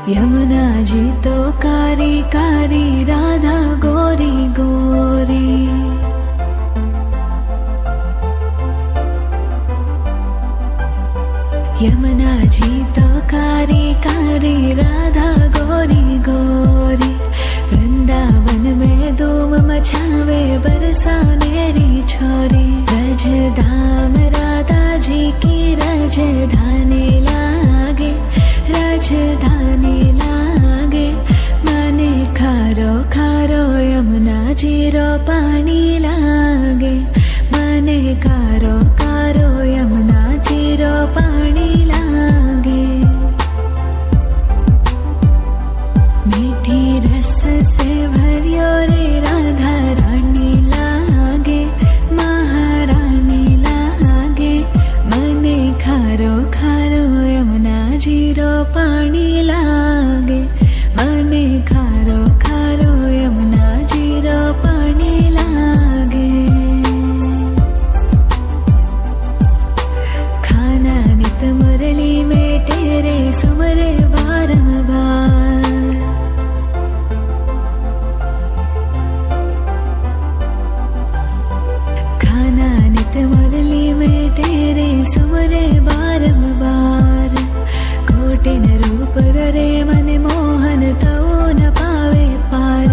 यमुना जी तो कारी कारी, राधा गोरी गोरी। यमुना जी तो कारी कारी, राधा गोरी गोरी। वृंदावन में धूम मचावे, बरसानेरी छोरी। रजधाम राधा जी की राजधानी लागे, राजधानी लागे। माने खारो खारो यमुना जी रो पानी लागे। माने खारो खारो यमुना जी रो पानी लागे। मीठी रस से भरियो रे राधा रानी लागे, महारानी लागे। मने खारो खारो यमुना जी रो पानी लागे। मने खारो खारो यमुना जी रो पानी लागे। खाना नित मुरली में तेरे सुमरे बारंबार। खाना नित मुरली में तेरे सुमरे बारंबार। कोटिन रूप धरे मन मोहन तो न पावे पार।